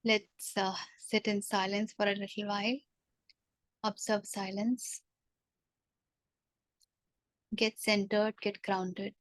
Let's sit in silence for a little while. Observe silence. Get centered, get grounded.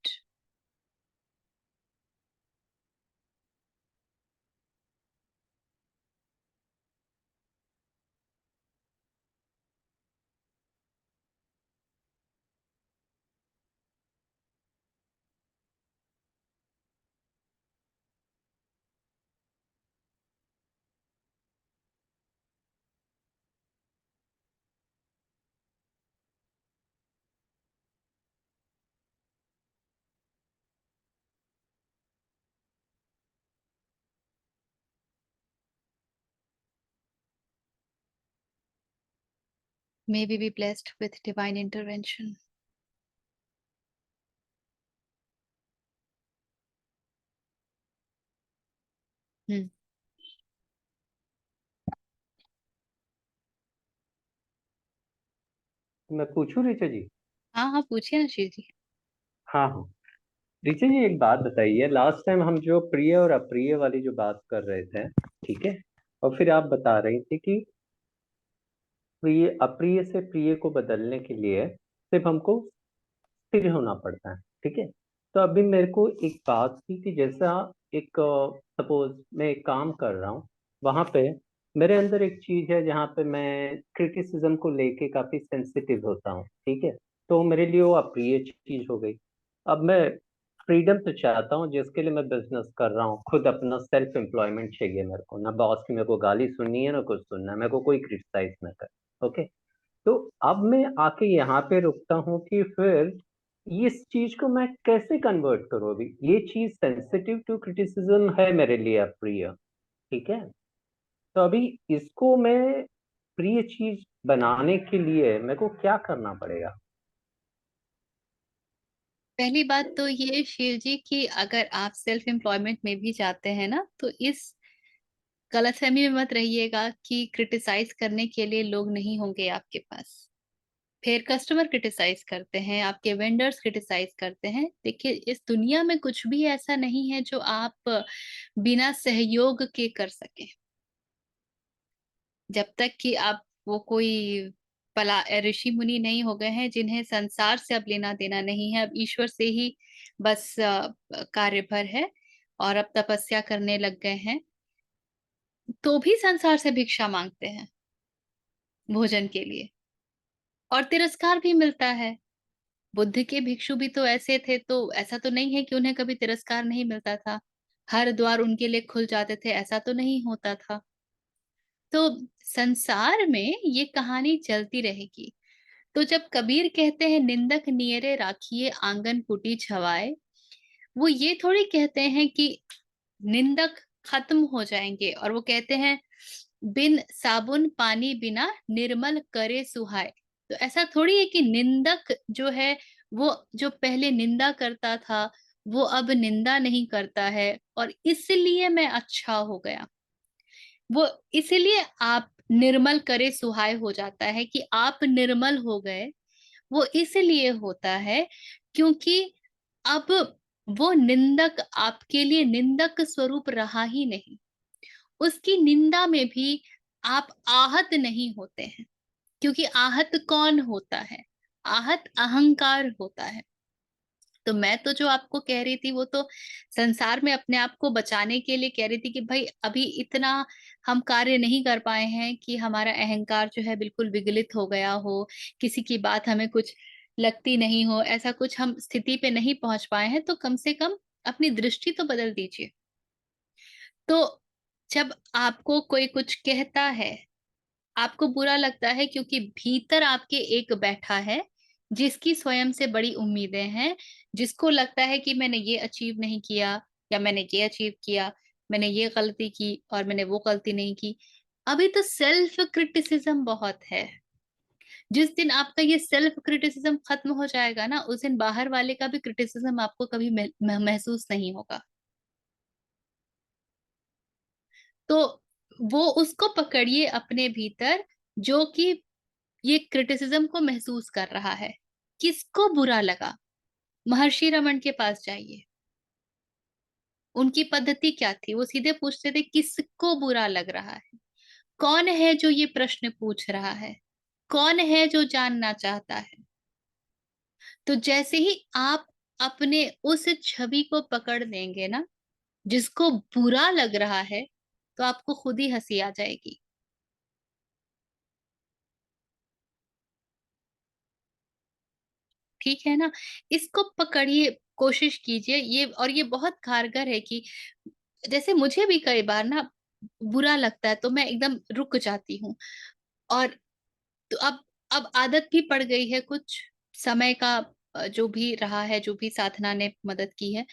May we be blessed with divine intervention. मैं पूछूं ऋचा जी? हाँ हाँ, पूछिए ना श्री जी। हाँ हाँ। ऋचा जी, एक बात बताइए। लास्ट टाइम हम जो प्रिय और अप्रिय वाली जो बात कर रहे थे, ठीक है, और फिर आप बता रही थी कि प्रिय अप्रिय से प्रिय को बदलने के लिए सिर्फ हमको स्थिर होना पड़ता है, ठीक है। तो अभी मेरे को एक बात थी कि जैसा एक सपोज मैं एक काम कर रहा हूँ, वहां पे मेरे अंदर एक चीज है जहाँ पे मैं क्रिटिसिज्म को लेके काफी सेंसिटिव होता हूँ, ठीक है। तो मेरे लिए वो अप्रिय चीज हो गई। अब मैं फ्रीडम तो चाहता हूँ, जिसके लिए मैं बिजनेस कर रहा हूँ, खुद अपना सेल्फ एम्प्लॉयमेंट चाहिए मेरे को, ना बॉस की मेरे को गाली सुननी है ना कुछ सुनना है, मेरे को कोई क्रिटिसाइज ना करे, ओके। तो अब मैं आके यहाँ पे रुकता हूँ कि फिर इस चीज को मैं कैसे कन्वर्ट करूँ। अभी ये चीज सेंसिटिव टू क्रिटिसिज्म है मेरे लिए अप्रिय, ठीक है। तो अभी इसको मैं प्रिय चीज बनाने के लिए मेरे को क्या करना पड़ेगा? पहली बात तो ये शील जी कि अगर आप सेल्फ एम्प्लॉयमेंट में भी जाते हैं ना, तो इस गलतफहमी में मत रहिएगा कि क्रिटिसाइज करने के लिए लोग नहीं होंगे आपके पास। फिर कस्टमर क्रिटिसाइज करते हैं, आपके वेंडर्स क्रिटिसाइज करते हैं। देखिए, इस दुनिया में कुछ भी ऐसा नहीं है जो आप बिना सहयोग के कर सके। जब तक कि आप वो कोई पला ऋषि मुनि नहीं हो गए हैं जिन्हें संसार से अब लेना देना नहीं है, अब ईश्वर से ही बस कार्यभर है, और अब तपस्या करने लग गए हैं, तो भी संसार से भिक्षा मांगते हैं भोजन के लिए, और तिरस्कार भी मिलता है। बुद्ध के भिक्षु भी तो ऐसे थे, तो ऐसा तो नहीं है कि उन्हें कभी तिरस्कार नहीं मिलता था। हर द्वार उनके लिए खुल जाते थे, ऐसा तो नहीं होता था। तो संसार में ये कहानी चलती रहेगी। तो जब कबीर कहते हैं निंदक नियरे राखिए आंगन कुटी छवाए, वो ये थोड़ी कहते हैं कि निंदक खत्म हो जाएंगे, और वो कहते हैं बिन साबुन पानी बिना निर्मल करे सुहाए। तो ऐसा थोड़ी है कि निंदक जो है, वो जो पहले निंदा करता था वो अब निंदा नहीं करता है, और इसलिए मैं अच्छा हो गया। वो इसलिए आप निर्मल करे सुहाए हो जाता है कि आप निर्मल हो गए। वो इसलिए होता है क्योंकि अब वो निंदक आपके लिए निंदक स्वरूप रहा ही नहीं। उसकी निंदा में भी आप आहत नहीं होते हैं, क्योंकि आहत कौन होता है? आहत अहंकार होता है। तो मैं तो जो आपको कह रही थी वो तो संसार में अपने आप को बचाने के लिए कह रही थी कि भाई अभी इतना हम कार्य नहीं कर पाए हैं कि हमारा अहंकार जो है बिल्कुल विगलित हो गया हो, किसी की बात हमें कुछ लगती नहीं हो, ऐसा कुछ हम स्थिति पे नहीं पहुंच पाए हैं। तो कम से कम अपनी दृष्टि तो बदल दीजिए। तो जब आपको कोई कुछ कहता है, आपको बुरा लगता है क्योंकि भीतर आपके एक बैठा है जिसकी स्वयं से बड़ी उम्मीदें हैं, जिसको लगता है कि मैंने ये अचीव नहीं किया, या मैंने ये अचीव किया, मैंने ये गलती की और मैंने वो गलती नहीं की। अभी तो सेल्फ क्रिटिसिज्म बहुत है। जिस दिन आपका ये सेल्फ क्रिटिसिज्म खत्म हो जाएगा ना, उस दिन बाहर वाले का भी क्रिटिसिज्म आपको कभी महसूस नहीं होगा। तो वो उसको पकड़िए अपने भीतर, जो कि ये क्रिटिसिज्म को महसूस कर रहा है। किसको बुरा लगा? महर्षि रमन के पास जाइए, उनकी पद्धति क्या थी? वो सीधे पूछते थे किसको बुरा लग रहा है, कौन है जो ये प्रश्न पूछ रहा है, कौन है जो जानना चाहता है। तो जैसे ही आप अपने उस छवि को पकड़ लेंगे ना, जिसको बुरा लग रहा है, तो आपको खुद ही हंसी आ जाएगी। ठीक है ना? इसको पकड़िए, कोशिश कीजिए ये, और ये बहुत कारगर है कि जैसे मुझे भी कई बार ना बुरा लगता है तो मैं एकदम रुक जाती हूँ। और तो अब आदत भी पड़ गई है कुछ समय का, जो भी रहा है, जो भी साधना ने मदद की है,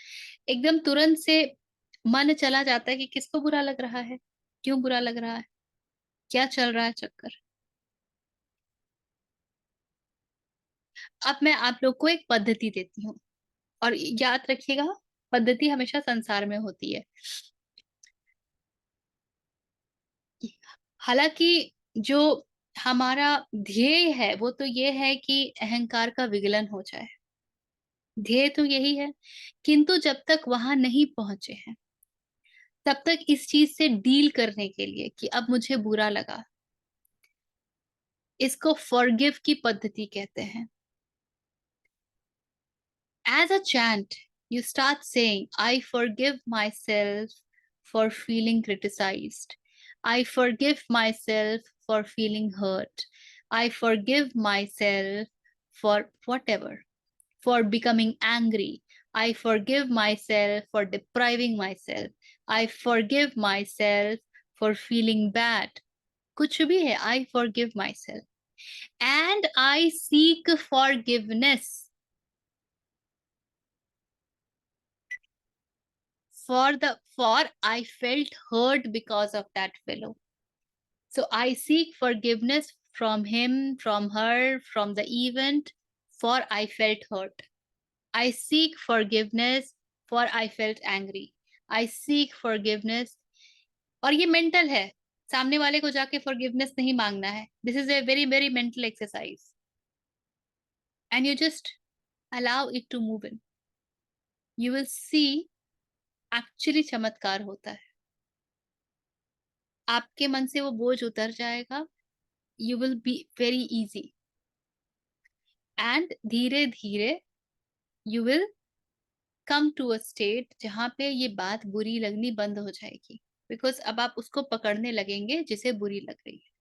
एकदम तुरंत से मन चला जाता है कि किसको बुरा लग रहा है, क्यों बुरा लग रहा है, क्या चल रहा है चक्कर। अब मैं आप लोग को एक पद्धति देती हूँ, और याद रखिएगा, पद्धति हमेशा संसार में होती है। हालांकि जो हमारा ध्येय है वो तो ये है कि अहंकार का विगलन हो जाए, ध्येय तो यही है। किंतु जब तक वहां नहीं पहुंचे हैं, तब तक इस चीज से डील करने के लिए कि अब मुझे बुरा लगा, इसको फॉरगिव की पद्धति कहते हैं। As a chant, you start saying, I forgive myself for feeling criticized. I forgive myself for feeling hurt. I forgive myself for whatever, for becoming angry. I forgive myself for depriving myself. I forgive myself for feeling bad. कुछ भी है, I forgive myself. And I seek forgiveness for I felt hurt because of that fellow. So I seek forgiveness from him, from her, from the event, for I felt hurt. I seek forgiveness for I felt angry. I seek forgiveness. और ये mental है, सामने वाले को जाके forgiveness नहीं मांगना है। This is a very very mental exercise, and you just allow it to move in. You will see actually चमत्कार होता है, आपके मन से वो बोझ उतर जाएगा। You will be very easy, and धीरे धीरे you will come to a state जहां पे ये बात बुरी लगनी बंद हो जाएगी, बिकॉज अब आप उसको पकड़ने लगेंगे जिसे बुरी लग रही है।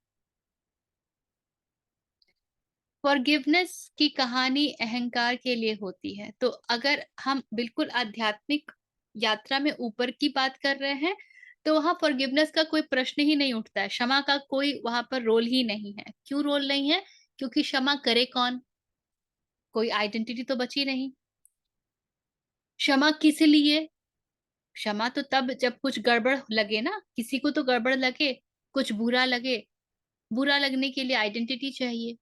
फॉरगिवनेस की कहानी अहंकार के लिए होती है। तो अगर हम बिल्कुल आध्यात्मिक यात्रा में ऊपर की बात कर रहे हैं, तो वहां फॉरगिवनेस का कोई प्रश्न ही नहीं उठता है, क्षमा का कोई वहां पर रोल ही नहीं है। क्यों रोल नहीं है? क्योंकि क्षमा करे कौन, कोई आइडेंटिटी तो बची नहीं। क्षमा किस लिए? क्षमा तो तब जब कुछ गड़बड़ लगे ना, किसी को तो गड़बड़ लगे, कुछ बुरा लगे। बुरा लगने के लिए आइडेंटिटी चाहिए,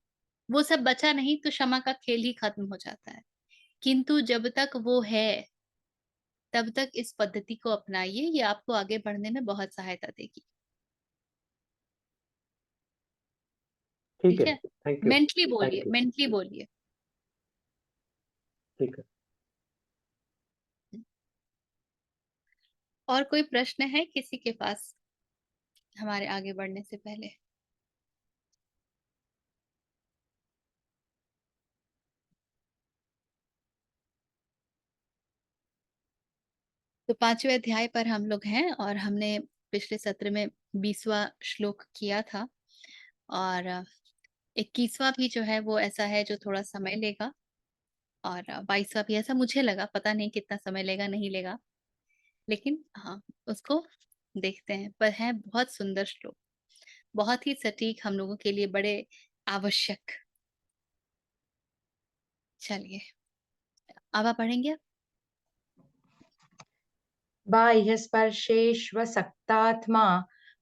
वो सब बचा नहीं तो क्षमा का खेल ही खत्म हो जाता है। किंतु जब तक वो है, तब तक इस पद्धति को अपनाइए, ये आपको आगे बढ़ने में बहुत सहायता देगी। ठीक ठीक है, है? Thank you. मेंटली बोलिए, थैंक यू। मेंटली बोलिए। ठीक है। और कोई प्रश्न है किसी के पास हमारे आगे बढ़ने से पहले? तो 5वें अध्याय पर हम लोग हैं, और हमने पिछले सत्र में 20वां श्लोक किया था, और 21वां भी जो है वो ऐसा है जो थोड़ा समय लेगा, और 22वां भी ऐसा मुझे लगा, पता नहीं कितना समय लेगा नहीं लेगा, लेकिन हाँ, उसको देखते हैं। पर है बहुत सुंदर श्लोक, बहुत ही सटीक, हम लोगों के लिए बड़े आवश्यक। चलिए, अब आप पढ़ेंगे। बाह्यस्पर्शेष्वसक्तात्मा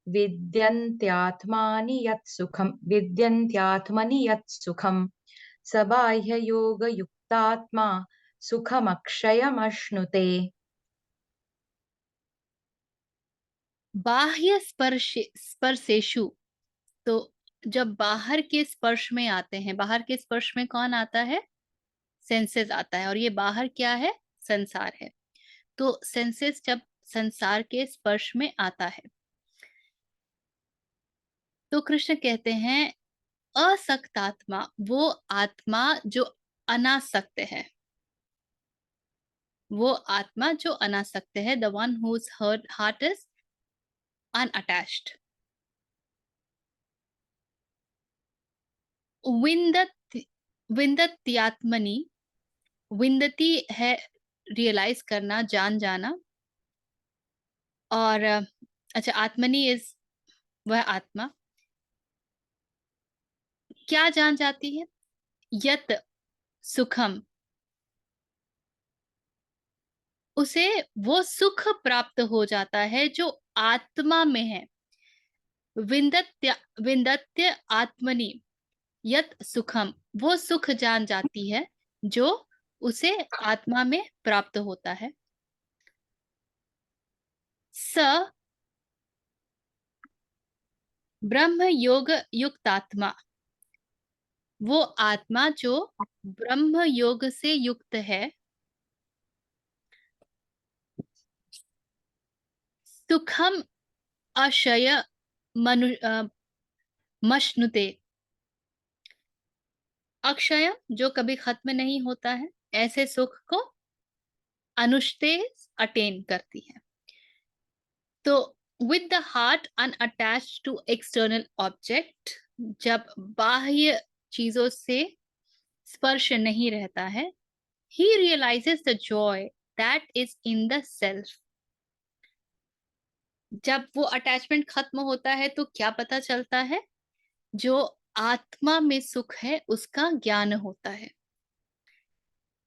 विद्यन्त्यात्मनि यत् सुखम् स बाह्ययोगयुक्तात्मा सुखमक्षयमश्नुते। बाह्य स्पर्शेषु, तो जब बाहर के स्पर्श में आते हैं, बाहर के स्पर्श में कौन आता है? सेंसेस आता है, और ये बाहर क्या है? संसार है। तो सेंसेस जब संसार के स्पर्श में आता है। तो कृष्ण कहते हैं असक्त आत्मा, वो आत्मा जो अनासक्त है, वो आत्मा जो अनासक्त है, the one whose heart is unattached. विंदत विंदत्यात्मनि, विंदती है रियलाइज करना, जान जाना, और अच्छा आत्मनि इज वह आत्मा क्या जान जाती है, यत सुखम, उसे वो सुख प्राप्त हो जाता है जो आत्मा में है। विंदत्य आत्मनि यत सुखम, वो सुख जान जाती है जो उसे आत्मा में प्राप्त होता है। स ब्रह्म योग युक्त आत्मा, वो आत्मा जो ब्रह्म योग से युक्त है। सुखम अक्षय मश्नुते, अक्षय जो कभी खत्म नहीं होता है, ऐसे सुख को अनुष्ठे अटेन करती है। तो with the heart unattached to external object, जब बाह्य चीजों से स्पर्श नहीं रहता है, he realizes the joy that is in the self। जब वो अटैचमेंट खत्म होता है तो क्या पता चलता है, जो आत्मा में सुख है उसका ज्ञान होता है।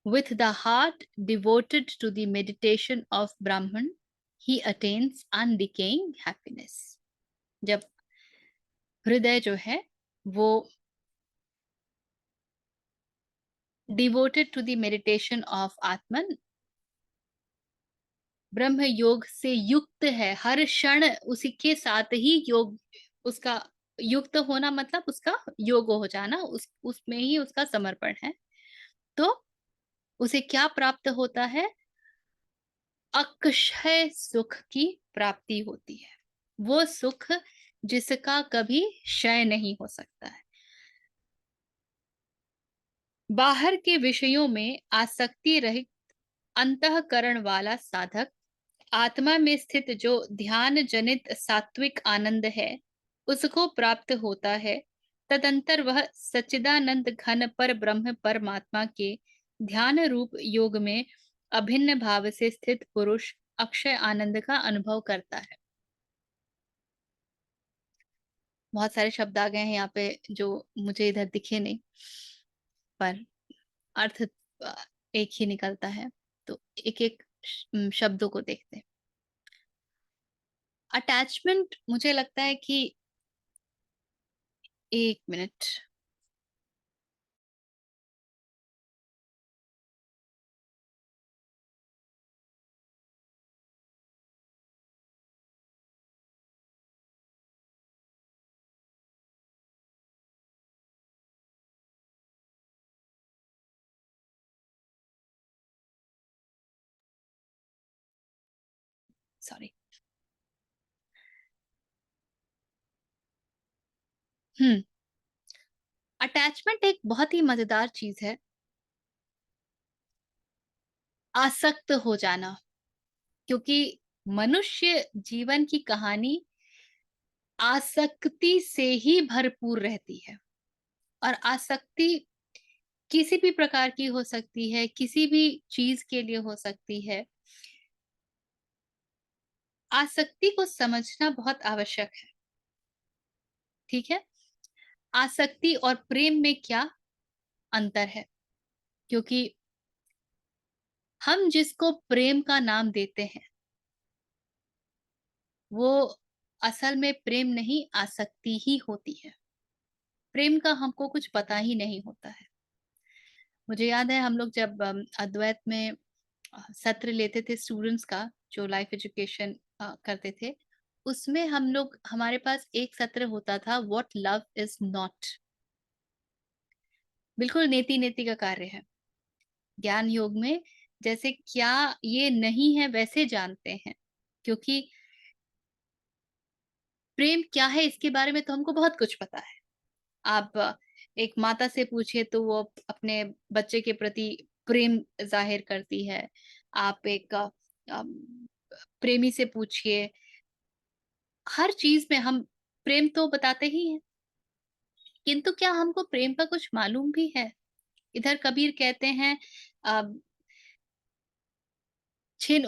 With the heart devoted to the meditation of Brahman, he attains undecaying happiness। जब हृदय जो है वो devoted to the meditation of Atman, ब्रह्म योग से युक्त है, हर क्षण उसी के साथ ही योग, उसका युक्त होना मतलब उसका योग हो जाना, उसमें ही उसका समर्पण है। तो उसे क्या प्राप्त होता है, अक्षय सुख की प्राप्ति होती है, वो सुख जिसका कभी क्षय नहीं हो सकता है। बाहर के विषयों में आसक्ति रहित अंतःकरण वाला साधक, आत्मा में स्थित जो ध्यान जनित सात्विक आनंद है उसको प्राप्त होता है। तदंतर वह सच्चिदानंद घन पर ब्रह्म परमात्मा के ध्यान रूप योग में अभिन्न भाव से स्थित पुरुष अक्षय आनंद का अनुभव करता है। बहुत सारे शब्द आ गए हैं यहाँ पे जो मुझे इधर दिखे नहीं, पर अर्थ एक ही निकलता है। तो एक एक शब्दों को देखते हैं। अटैचमेंट, मुझे लगता है कि, एक मिनट, सॉरी। अटैचमेंट एक बहुत ही मजेदार चीज है, आसक्त हो जाना, क्योंकि मनुष्य जीवन की कहानी आसक्ति से ही भरपूर रहती है। और आसक्ति किसी भी प्रकार की हो सकती है, किसी भी चीज के लिए हो सकती है। आसक्ति को समझना बहुत आवश्यक है, ठीक है। आसक्ति और प्रेम में क्या अंतर है, क्योंकि हम जिसको प्रेम का नाम देते हैं वो असल में प्रेम नहीं, आसक्ति ही होती है। प्रेम का हमको कुछ पता ही नहीं होता है। मुझे याद है हम लोग जब अद्वैत में सत्र लेते थे स्टूडेंट्स का, जो लाइफ एजुकेशन करते थे, उसमें हम लोग, हमारे पास एक सत्र होता था, व्हाट लव इज नॉट। बिल्कुल नेति नेति का कार्य है ज्ञान योग में, जैसे क्या ये नहीं है वैसे जानते हैं। क्योंकि प्रेम क्या है इसके बारे में तो हमको बहुत कुछ पता है। आप एक माता से पूछिए तो वो अपने बच्चे के प्रति प्रेम ज़ाहिर करती है। आप एक प्रेमी से पूछिए, हर चीज़ में हम प्रेम तो बताते ही हैं, किंतु क्या हमको प्रेम का कुछ मालूम भी है? इधर कबीर कहते हैं अ, छिन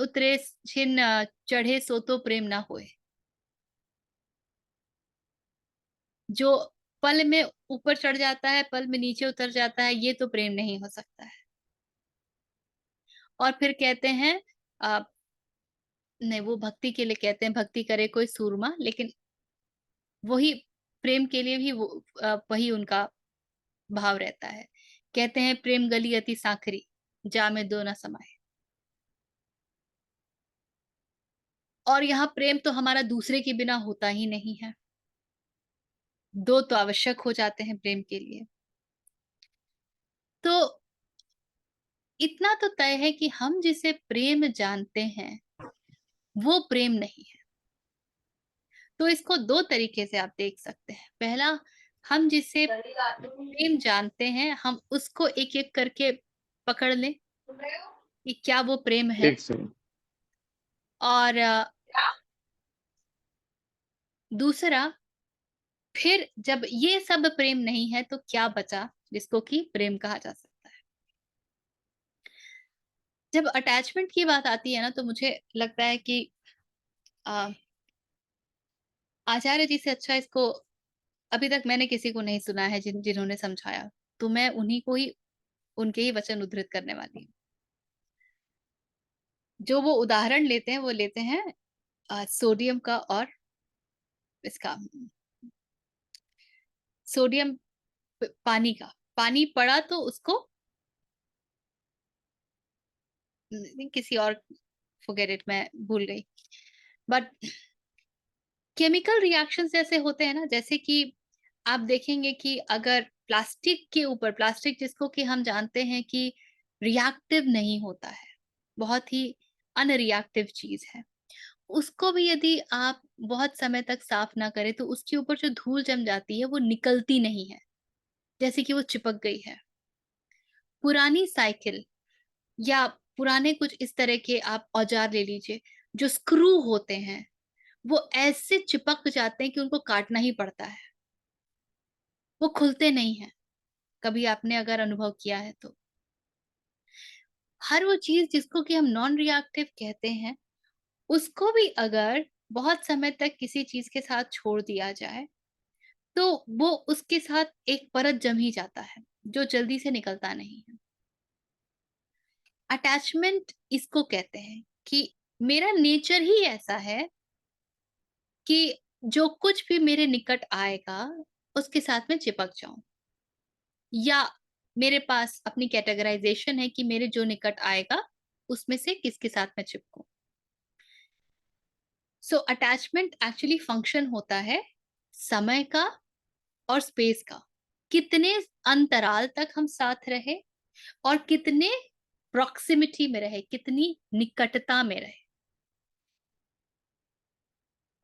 चढ़े सो तो प्रेम ना होए। जो पल में ऊपर चढ़ जाता है, पल में नीचे उतर जाता है, ये तो प्रेम नहीं हो सकता है। और फिर कहते हैं अ, नहीं वो भक्ति के लिए कहते हैं, भक्ति करे कोई सूरमा, लेकिन वही प्रेम के लिए भी वही उनका भाव रहता है। कहते हैं प्रेम गली अति साखरी, जामे दो न समाये। और यहाँ प्रेम तो हमारा दूसरे के बिना होता ही नहीं है। दो तो आवश्यक हो जाते हैं प्रेम के लिए। तो इतना तो तय है कि हम जिसे प्रेम जानते हैं, वो प्रेम नहीं है। तो इसको दो तरीके से आप देख सकते हैं। पहला, हम जिसे प्रेम जानते हैं, हम उसको एक-एक करके पकड़ लें कि क्या वो प्रेम है। एक सेकंड। और दूसरा, फिर जब ये सब प्रेम नहीं है तो क्या बचा जिसको कि प्रेम कहा जा सकता है। जब अटैचमेंट की बात आती है ना, तो मुझे लगता है कि अ, आचार्य जी से अच्छा इसको अभी तक मैंने किसी को नहीं सुना है जिन्होंने समझाया। तो मैं उन्हीं को ही उनके ही वचन उद्धृत करने वाली हूँ। जो वो उदाहरण लेते हैं, वो लेते हैं सोडियम का और इसका सोडियम पानी का। पानी पड़ा तो उसको किसी और फॉरगेट इट, मैं भूल गई। बट केमिकल रिएक्शंस ऐसे होते हैं ना, जैसे कि आप देखेंगे कि अगर प्लास्टिक के ऊपर, प्लास्टिक जिसको कि हम जानते हैं कि रिएक्टिव नहीं होता है, बहुत ही अनरिएक्टिव चीज है, उसको भी यदि आप बहुत समय तक साफ ना करें तो उसके ऊपर जो धूल जम जाती है वो निकलती नहीं है, जैसे कि वो चिपक गई है। पुरानी साइकिल या पुराने कुछ इस तरह के आप औजार ले लीजिए, जो स्क्रू होते हैं, वो ऐसे चिपक जाते हैं कि उनको काटना ही पड़ता है, वो खुलते नहीं है। कभी आपने अगर अनुभव किया है तो हर वो चीज जिसको कि हम नॉन रिएक्टिव कहते हैं, उसको भी अगर बहुत समय तक किसी चीज के साथ छोड़ दिया जाए तो वो उसके साथ एक परत जम ही जाता है, जो जल्दी से निकलता नहीं है। अटैचमेंट इसको कहते हैं कि मेरा नेचर ही ऐसा है कि जो कुछ भी मेरे निकट आएगा उसके साथ में चिपक जाऊं, या मेरे पास अपनी कैटेगराइजेशन है कि मेरे जो निकट आएगा उसमें से किसके साथ मैं चिपकूं। सो अटैचमेंट एक्चुअली फंक्शन होता है समय का और स्पेस का। कितने अंतराल तक हम साथ रहे और कितने प्रॉक्सिमिटी में रहे, कितनी निकटता में रहे।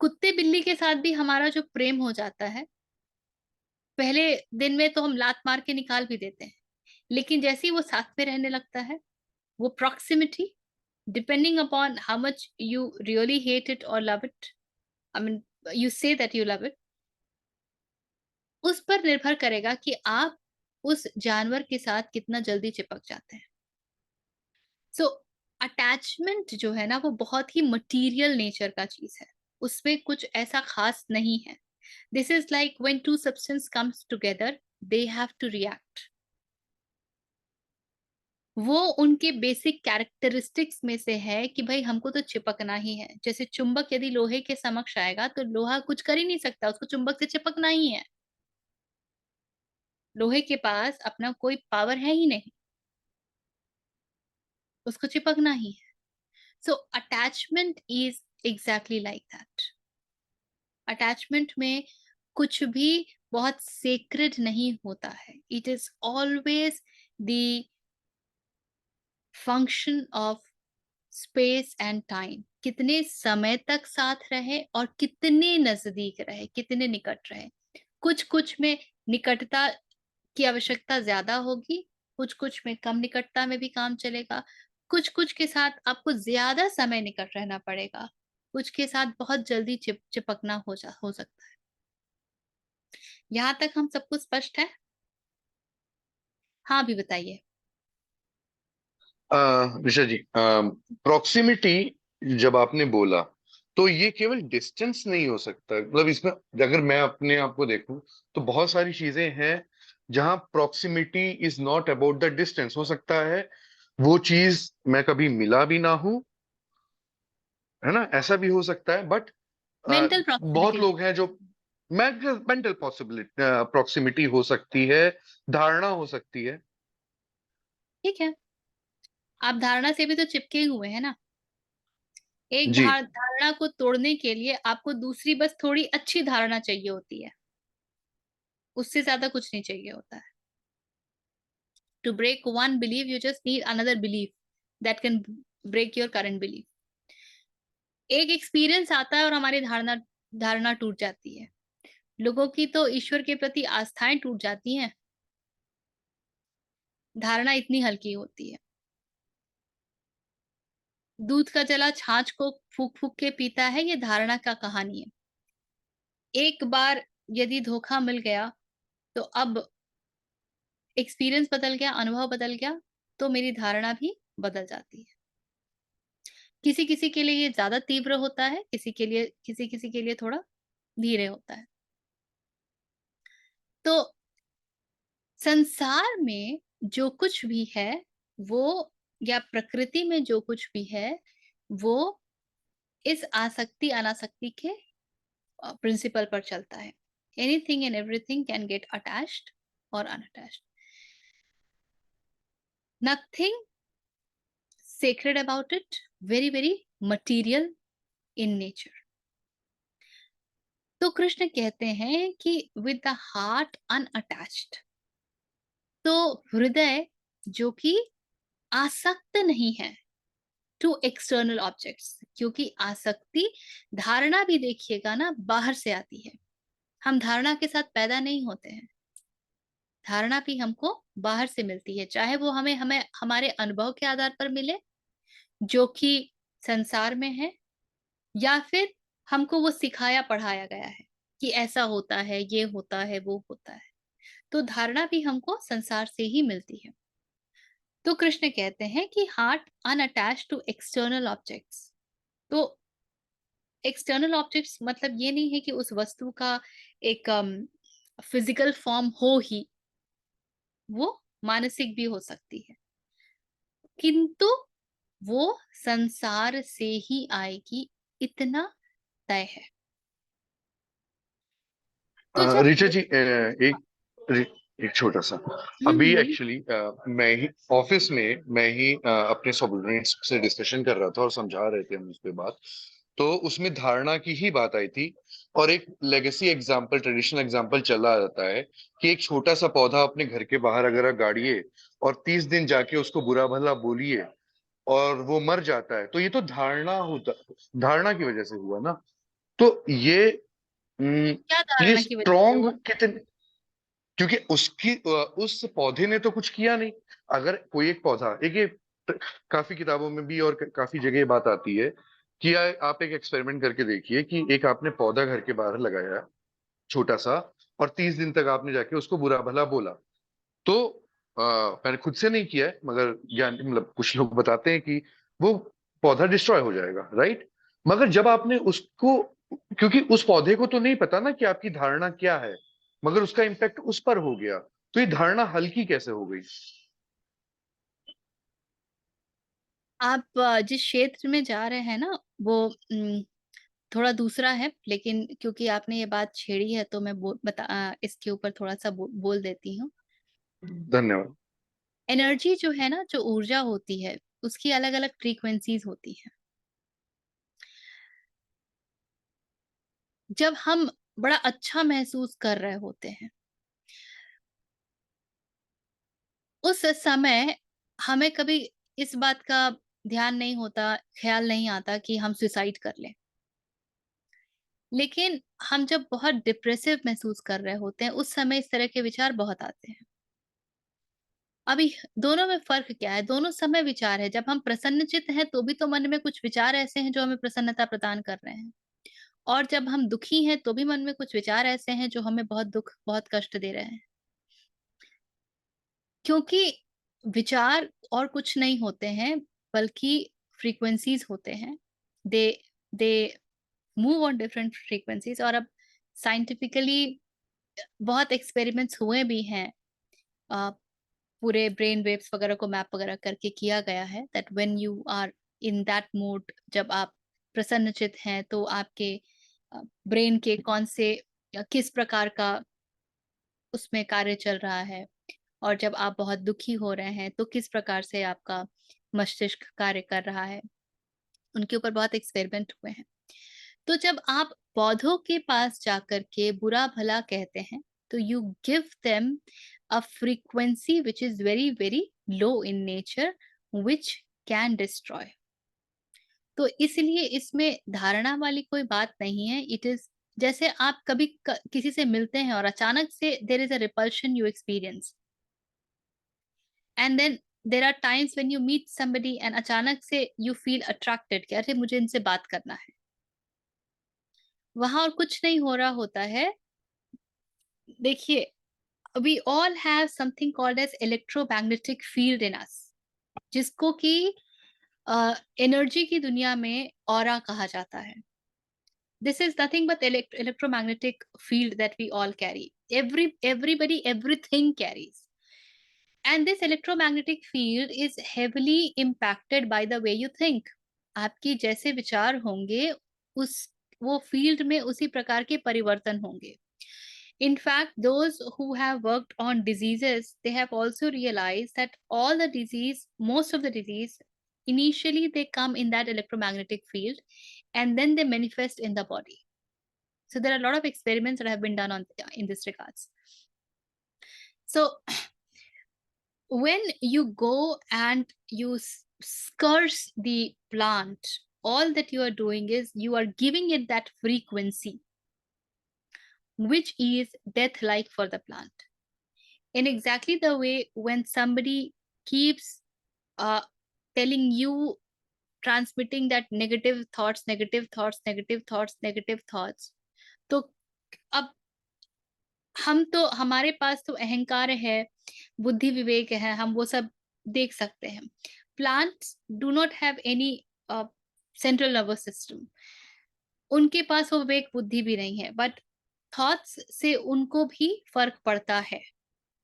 कुत्ते बिल्ली के साथ भी हमारा जो प्रेम हो जाता है, पहले दिन में तो हम लात मार के निकाल भी देते हैं, लेकिन जैसे ही वो साथ में रहने लगता है, वो proximity, depending upon how much you really hate it और love it, I mean you say that you love it, उस पर निर्भर करेगा कि आप उस जानवर के साथ कितना जल्दी चिपक जाते हैं। सो अटैचमेंट जो है ना, वो बहुत ही मटीरियल नेचर का चीज है, उसमें कुछ ऐसा खास नहीं है। This is like when two substance comes together, they have to react. वो उनके बेसिक कैरेक्टरिस्टिक्स में से है कि भाई हमको तो चिपकना ही है। जैसे चुंबक यदि लोहे के समक्ष आएगा तो लोहा कुछ कर ही नहीं सकता, उसको चुंबक से चिपकना ही है। लोहे के पास अपना कोई पावर है ही नहीं, उसको चिपकना ही है। So attachment is exactly like that. Attachment में कुछ भी बहुत सेक्रेड नहीं होता है। It is always the function of space and time. कितने समय तक साथ रहे और कितने नजदीक रहे, कितने निकट रहे। कुछ कुछ में निकटता की आवश्यकता ज्यादा होगी, कुछ कुछ में कम निकटता में भी काम चलेगा, कुछ कुछ के साथ आपको ज्यादा समय निकट रहना पड़ेगा, कुछ के साथ बहुत जल्दी चिपकना हो सकता है। यहाँ तक हम सबको स्पष्ट है? हाँ, भी बताइए। ऋषा जी, प्रॉक्सिमिटी जब आपने बोला तो ये केवल डिस्टेंस नहीं हो सकता, मतलब इसमें अगर मैं अपने आप को देखूं तो बहुत सारी चीजें हैं जहां proximity is not about the distance. हो सकता है वो चीज मैं कभी मिला भी ना हूं, है ना, ऐसा भी हो सकता है। बट मेंटल बहुत प्रॉक्सिमिटी। लोग हैं जो मेंटल पॉसिबिलिटी प्रॉक्सिमिटी हो सकती है, धारणा हो सकती है। ठीक है, आप धारणा से भी तो चिपके हुए हैं ना। एक जी। धारणा को तोड़ने के लिए आपको दूसरी बस थोड़ी अच्छी धारणा चाहिए होती है, उससे ज्यादा कुछ नहीं चाहिए होता है। To break one belief you just need another belief that can break your current belief. एक एक्सपीरियंस आता है और हमारी धारणा धारणा टूट जाती है। लोगों की तो ईश्वर के प्रति आस्थाएं टूट जाती हैं, धारणा इतनी हल्की होती है। दूध का जला छाछ को फूक फूक के पीता है, ये धारणा का कहानी है। एक बार यदि धोखा मिल गया तो अब एक्सपीरियंस बदल गया, अनुभव बदल गया, तो मेरी धारणा भी बदल जाती है। किसी किसी के लिए ये ज्यादा तीव्र होता है, किसी किसी के लिए थोड़ा धीरे होता है। तो संसार में जो कुछ भी है वो, या प्रकृति में जो कुछ भी है वो इस आसक्ति अनासक्ति के प्रिंसिपल पर चलता है। Anything and everything can get attached और unattached. Nothing sacred about it, very very material in nature. तो कृष्ण कहते हैं कि with the heart unattached, तो हृदय जो कि आसक्त नहीं है टू एक्सटर्नल ऑब्जेक्ट्स, क्योंकि आसक्ति, धारणा भी देखिएगा ना बाहर से आती है, हम धारणा के साथ पैदा नहीं होते हैं। धारणा भी हमको बाहर से मिलती है, चाहे वो हमें हमें हमारे अनुभव के आधार पर मिले जो कि संसार में है, या फिर हमको वो सिखाया पढ़ाया गया है कि ऐसा होता है, ये होता है, वो होता है। तो धारणा भी हमको संसार से ही मिलती है। तो कृष्ण कहते हैं कि heart unattached to external objects. तो एक्सटर्नल ऑब्जेक्ट्स मतलब ये नहीं है कि उस वस्तु का एक फिजिकल फॉर्म हो ही, वो मानसिक भी हो सकती है, किंतु वो संसार से ही आएगी, इतना तय है। तो जब ऋचा जी, एक छोटा सा, अभी हम्म एक्चुअली मैं ही ऑफिस में मैं ही अपने सबॉर्डिनेट्स से डिस्कशन कर रहा था और समझा रहे थे हम उस पे बात। तो उसमें धारणा की ही बात आई थी, और एक लेगेसी एग्जांपल, ट्रेडिशनल एग्जांपल चला रहता है कि एक छोटा सा पौधा अपने घर के बाहर अगर आप गाड़िए और 30 दिन जाके उसको बुरा भला बोलिए और वो मर जाता है, तो ये तो धारणा की वजह से हुआ ना। तो ये क्या ये धारणा की वजह से स्ट्रॉन्ग हुआ? कितने, क्योंकि उस पौधे ने तो कुछ किया नहीं। अगर कोई एक पौधा, एक ये काफी किताबों में भी और काफी जगह ये बात आती है कि आप एक एक्सपेरिमेंट करके देखिए कि एक आपने पौधा घर के बाहर लगाया छोटा सा, और 30 दिन तक आपने जाके उसको बुरा भला बोला। तो मैंने खुद से नहीं किया है, मगर ज्ञान मतलब कुछ लोग बताते हैं कि वो पौधा डिस्ट्रॉय हो जाएगा, राइट। मगर जब आपने उसको, क्योंकि उस पौधे को तो नहीं पता ना कि आपकी धारणा क्या है, मगर उसका इम्पैक्ट उस पर हो गया, तो ये धारणा हल्की कैसे हो गई? आप जिस क्षेत्र में जा रहे हैं ना वो थोड़ा दूसरा है, लेकिन क्योंकि आपने ये बात छेड़ी है तो मैं इसके ऊपर थोड़ा सा बोल देती हूँ। धन्यवाद। एनर्जी जो है ना, जो ऊर्जा होती है, उसकी अलग अलग फ्रीक्वेंसीज होती है। जब हम बड़ा अच्छा महसूस कर रहे होते हैं उस समय हमें कभी इस बात का ध्यान नहीं होता, ख्याल नहीं आता कि हम सुसाइड कर लें। लेकिन हम जब बहुत डिप्रेसिव महसूस कर रहे होते हैं, उस समय इस तरह के विचार बहुत आते हैं। अभी दोनों में फ़र्क क्या है? दोनों समय विचार है। जब हम प्रसन्नचित्त हैं, तो भी तो मन में कुछ विचार ऐसे हैं जो हमें प्रसन्नता प्रदान कर रहे हैं। और जब हम दुखी हैं, तो भी मन में कुछ विचार ऐसे हैं जो हमें बहुत दुःख, बहुत कष्ट दे रहे हैं। क्योंकि विचार और कुछ नहीं होते हैं, बल्कि फ्रीक्वेंसीज़ होते हैं। They they move on different frequencies. और अब साइंटिफिकली बहुत एक्सपेरिमेंट्स हुए भी हैं। अ, पूरे ब्रेन वेव्स वगैरह को मैप वगैरह करके किया गया है that when you are in that mood, जब आप प्रसन्नचित्त हैं, तो आपके ब्रेन के कौन से किस प्रकार का उसमें कार्य चल रहा है, और जब आप बहुत दुखी हो रहे हैं तो किस प्रकार से आपका मस्तिष्क कार्य कर रहा है। उनके ऊपर बहुत एक्सपेरिमेंट हुए हैं। तो जब आप पौधों के पास जाकर के बुरा भला कहते हैं, तो you give them a frequency which is very very low in nature, which can destroy. तो इसलिए इसमें धारणा वाली कोई बात नहीं है। इट इज जैसे आप कभी किसी से मिलते हैं और अचानक से there is a repulsion you experience, and then there are times when you meet somebody एंड अचानक से यू फील अट्रैक्टेड कि अरे मुझे इनसे बात करना है। वहां और कुछ नहीं हो रहा होता है। देखिए, we all have something called as electromagnetic field in us, जिसको कि एनर्जी की दुनिया में ऑरा कहा जाता है। This is nothing but electromagnetic field that we all carry. Everybody, everything carries. And this electromagnetic field is heavily impacted by the way you think. आपकी जैसे विचार होंगे, उस वो फील्ड में उसी प्रकार के परिवर्तन होंगे। In fact, those who have worked on diseases, they have also realized that most of the disease, initially they come in that electromagnetic field and then they manifest in the body. So there are a lot of experiments that have been done in this regards. So when you go and you curse the plant, all that you are doing is you are giving it that frequency, which is death-like for the plant. In exactly the way when somebody keeps telling you, transmitting that negative thoughts, negative thoughts, negative thoughts, negative thoughts, तो अब हम तो, हमारे पास तो अहंकार है, बुद्धि विवेक है, हम वो सब देख सकते हैं। Plants do not have any central nervous system, उनके पास वो विवेक बुद्धि भी नहीं है, बट थॉट्स से उनको भी फर्क पड़ता है,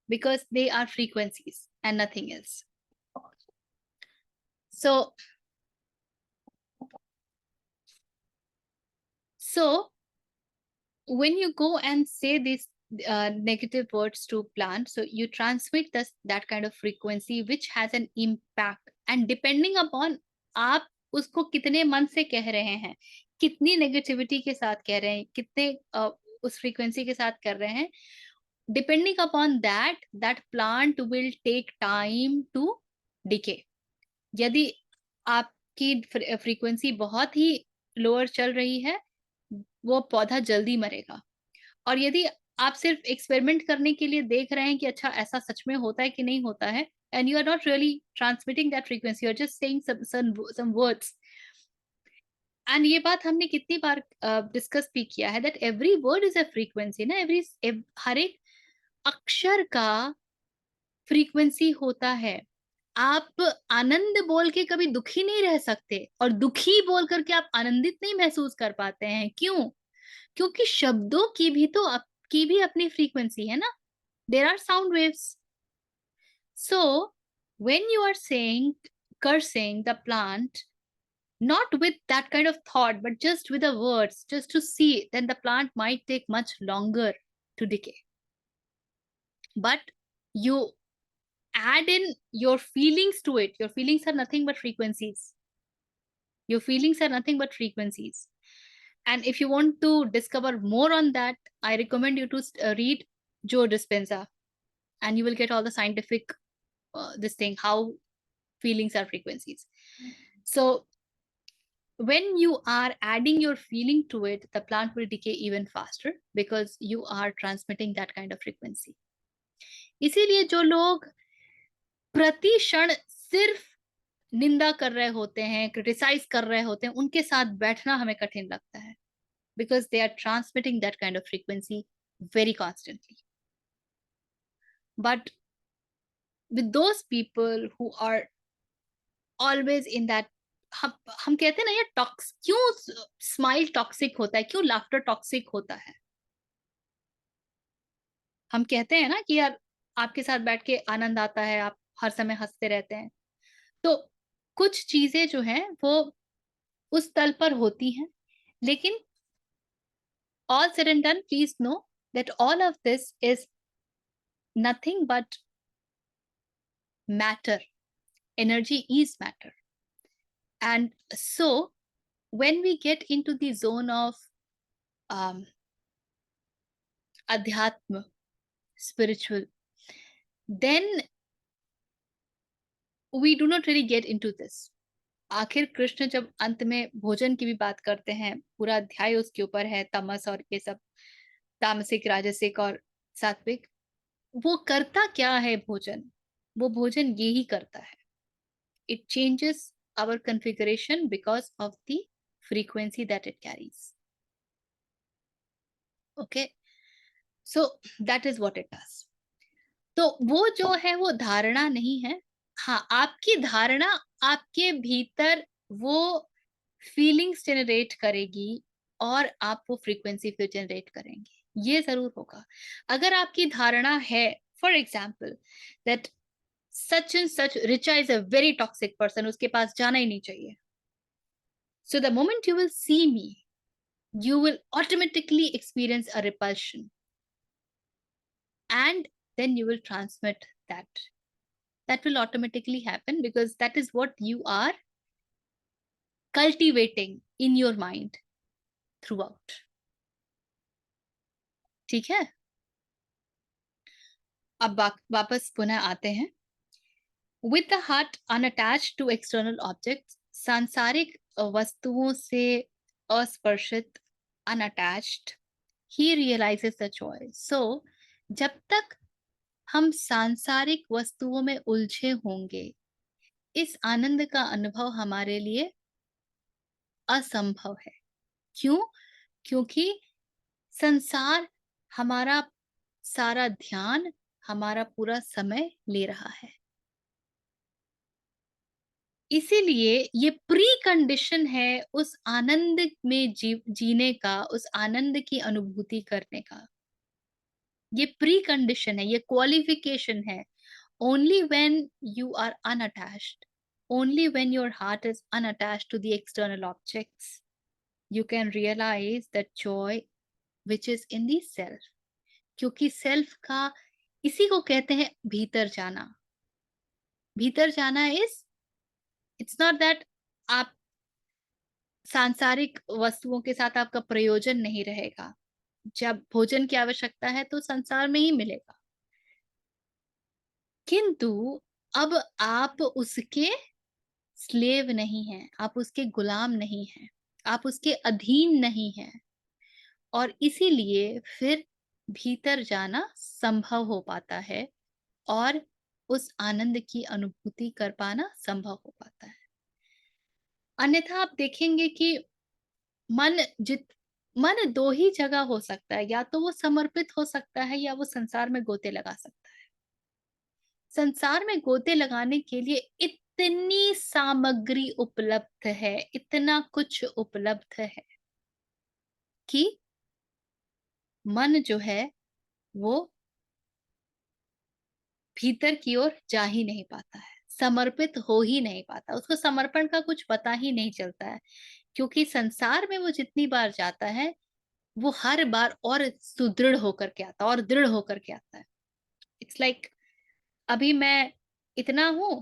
because they are frequencies and nothing else. So when you go and say these negative words to plants, so you transmit that kind of frequency which has an impact, and depending upon आप उसको कितने मन से कह रहे हैं, कितनी negativity के साथ कह रहे हैं, कितने उस फ्रीक्वेंसी के साथ कर रहे हैं, depending upon that plant will take time to decay. यदि आपकी फ्रीक्वेंसी बहुत ही लोअर चल रही है, वो पौधा जल्दी मरेगा। और यदि आप सिर्फ एक्सपेरिमेंट करने के लिए देख रहे हैं कि अच्छा ऐसा सच में होता है कि नहीं होता है, and you are not really transmitting that frequency, you are just saying some words. And ये बात हमने कितनी बार डिस्कस भी किया है, that every word is a frequency ना, हर एक अक्षर का फ्रीक्वेंसी होता है। आप आनंद बोल के कभी दुखी नहीं रह सकते, और दुखी बोल करके आप आनंदित नहीं महसूस कर पाते हैं। क्यों? क्योंकि शब्दों की भी अपनी फ्रीक्वेंसी है ना। There are sound waves. So when you are saying, cursing the plant, not with that kind of thought, but just with the words, just to see, then the plant might take much longer to decay. But you add in your feelings to it. Your feelings are nothing but frequencies. Your feelings are nothing but frequencies. And if you want to discover more on that, I recommend you to read Joe Dispenza, and you will get all the scientific this thing, how feelings are frequencies. So when you are adding your feeling to it, the plant will decay even faster because you are transmitting that kind of frequency. इसीलिए जो लोग प्रति क्षण सिर्फ निंदा कर रहे होते हैं, क्रिटिसाइज कर रहे होते हैं, उनके साथ बैठना हमें कठिन लगता है, because they are transmitting that kind of frequency very constantly. But with those people who are always in that, हम कहते हैं ना, ये टॉक्स क्यों स्माइल टॉक्सिक होता है, क्यों लाफ्टर टॉक्सिक होता है? हम कहते हैं ना कि यार आपके साथ बैठ के आनंद आता है, आप हर समय हंसते रहते हैं। तो कुछ चीजें जो हैं वो उस तल पर होती हैं, लेकिन all said and done, please know that all of this is nothing but matter. Energy is matter. And so when we get into the zone of adhyatma, spiritual, then we do not really get into this. आखिर कृष्ण जब अंत में भोजन की भी बात करते हैं, पूरा अध्याय उसके ऊपर है, तमस और ये सब, तामसिक, राजसिक और सात्विक। वो करता क्या है भोजन? वो भोजन ये ही करता है, it changes our configuration because of the frequency that it carries. Okay, so that is what it does. तो वो जो है वो धारणा नहीं है। हाँ, आपकी धारणा आपके भीतर वो फीलिंग्स जनरेट करेगी और आप वो फ्रीक्वेंसी फिर जनरेट करेंगे, ये जरूर होगा। अगर आपकी धारणा है, for example, that such and such Richa is a very toxic person, उसके पास जाना ही नहीं चाहिए, so the moment you will see me, you will automatically experience a repulsion, and then you will transmit that will automatically happen because that is what you are cultivating in your mind throughout. ठीक है, अब वापस पुनः आते हैं। With the heart unattached to external objects, सांसारिक वस्तुओं से अस्पर्शित, unattached, he realizes the joy. So जब तक हम सांसारिक वस्तुओं में उलझे होंगे, इस आनंद का अनुभव हमारे लिए असंभव है। क्यों? क्योंकि संसार हमारा सारा ध्यान, हमारा पूरा समय ले रहा है। इसीलिए ये प्री कंडीशन है उस आनंद में जीने का, उस आनंद की अनुभूति करने का। ये प्री कंडीशन है, ये क्वालिफिकेशन है। Only when you are unattached, only when your heart is unattached to the external objects, you can realize that joy which is in the self. क्योंकि सेल्फ का इसी को कहते हैं भीतर जाना। भीतर जाना इज, इट्स नॉट दैट आप सांसारिक वस्तुओं के साथ आपका प्रयोजन नहीं रहेगा। जब भोजन की आवश्यकता है तो संसार में ही मिलेगा, किंतु अब आप उसके स्लेव नहीं हैं, आप उसके गुलाम नहीं हैं, आप उसके अधीन नहीं हैं, और इसीलिए फिर भीतर जाना संभव हो पाता है और उस आनंद की अनुभूति कर पाना संभव हो पाता है। अन्यथा आप देखेंगे कि मन दो ही जगह हो सकता है, या तो वो समर्पित हो सकता है या वो संसार में गोते लगा सकता है। संसार में गोते लगाने के लिए इतनी सामग्री उपलब्ध है, इतना कुछ उपलब्ध है कि मन जो है वो भीतर की ओर जा ही नहीं पाता है, समर्पित हो ही नहीं पाता, उसको समर्पण का कुछ पता ही नहीं चलता है। क्योंकि संसार में वो जितनी बार जाता है वो हर बार और सुदृढ़ होकर के आता है और दृढ़ होकर के आता है। इट्स लाइक अभी मैं इतना हूं,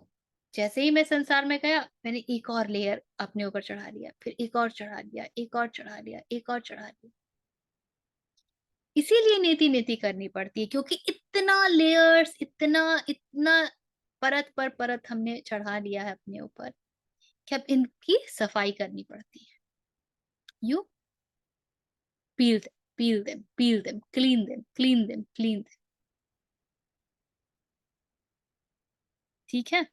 जैसे ही मैं संसार में गया मैंने एक और लेयर अपने ऊपर चढ़ा लिया, फिर एक और चढ़ा लिया, एक और चढ़ा लिया, एक और चढ़ा लिया। इसीलिए नीति नीति करनी पड़ती है, क्योंकि इतना लेयर्स, इतना इतना परत पर परत हमने चढ़ा लिया है अपने ऊपर कि अब इनकी सफाई करनी पड़ती है। You peel them, peel them, peel them, clean them, clean them, clean them. ठीक है?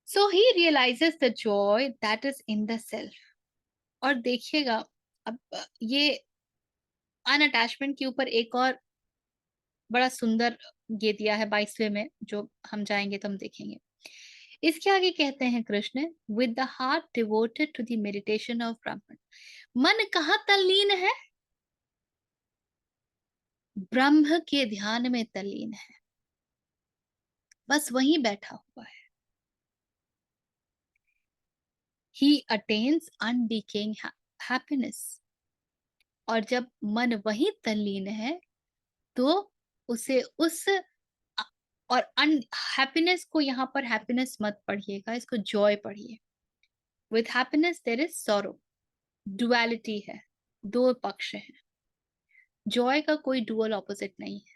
So he realizes the joy that is in the self. और देखिएगा अब ये अनअटैचमेंट के ऊपर एक और बड़ा सुंदर ये दिया है 22वें में, जो हम जाएंगे तो हम देखेंगे। इसके आगे कहते हैं Krishna, with the heart devoted to the meditation of Brahman. मन कहाँ तल्लीन है? ब्रह्म के ध्यान में तल्लीन है, बस वहीं बैठा हुआ है। He attains undying happiness. और जब मन वहीं तल्लीन है तो उसे उस और हैप्पीनेस को, यहाँ पर हैप्पीनेस मत पढ़िएगा, इसको जॉय पढ़िए। With happiness there is sorrow, duality है, दो पक्ष हैं। जॉय का कोई डुअल ऑपोजिट नहीं है।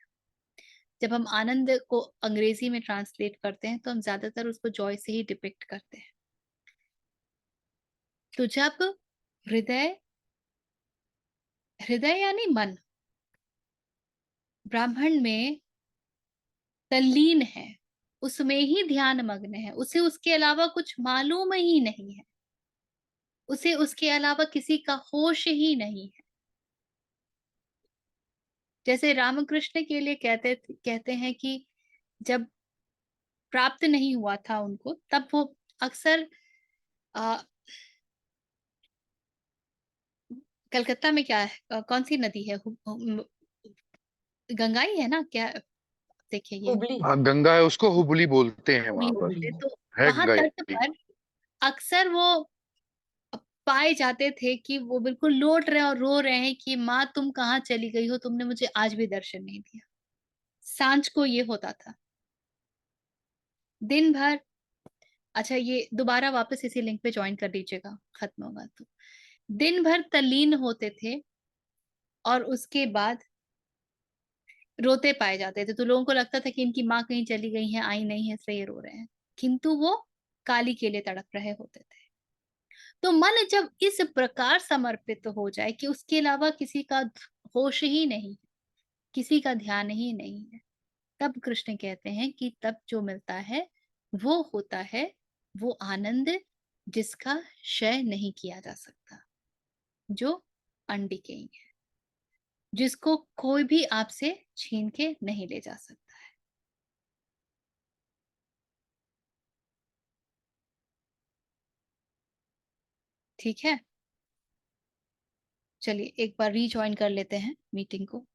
जब हम आनंद को अंग्रेजी में ट्रांसलेट करते हैं तो हम ज्यादातर उसको जॉय से ही डिपिक्ट करते हैं। तो जब हृदय, हृदय यानी मन, ब्राह्मण में तल्लीन है, उसमें ही ध्यान मग्न है, उसे उसके अलावा कुछ मालूम ही नहीं है, उसे उसके अलावा किसी का होश ही नहीं है। जैसे रामकृष्ण के लिए कहते हैं कि जब प्राप्त नहीं हुआ था उनको, तब वो अक्सर कलकत्ता में क्या है, कौन सी नदी है, गंगा ही है ना क्या, देखिए ये हुबली। हाँ, गंगा है, उसको हुबली बोलते हैं हुबली वहां पर, बोलते, तो है वहां गंगा तट ही। पर अक्सर वो पाए जाते थे कि वो बिल्कुल लौट रहे हैं और रो रहे हैं कि माँ तुम कहाँ चली गई हो, तुमने मुझे आज भी दर्शन नहीं दिया। सांझ को ये होता था, दिन भर। अच्छा, ये दोबारा वापस इसी लिंक पे ज्वाइन कर लीजिएगा, खत्म होगा तो। दिन भर तल्लीन होते थे और उसके बाद रोते पाए जाते थे, तो लोगों को लगता था कि इनकी माँ कहीं चली गई है, आई नहीं है, इसलिए ये रो रहे हैं, किंतु वो काली के लिए तड़प रहे होते थे। तो मन जब इस प्रकार समर्पित हो जाए कि उसके अलावा किसी का होश ही नहीं, किसी का ध्यान ही नहीं है, तब कृष्ण कहते हैं कि तब जो मिलता है वो होता है वो आनंद जिसका क्षय नहीं किया जा सकता, जो अनडिकेइंग है, जिसको कोई भी आपसे छीन के नहीं ले जा सकता है। ठीक है, चलिए एक बार रीजॉइन कर लेते हैं मीटिंग को।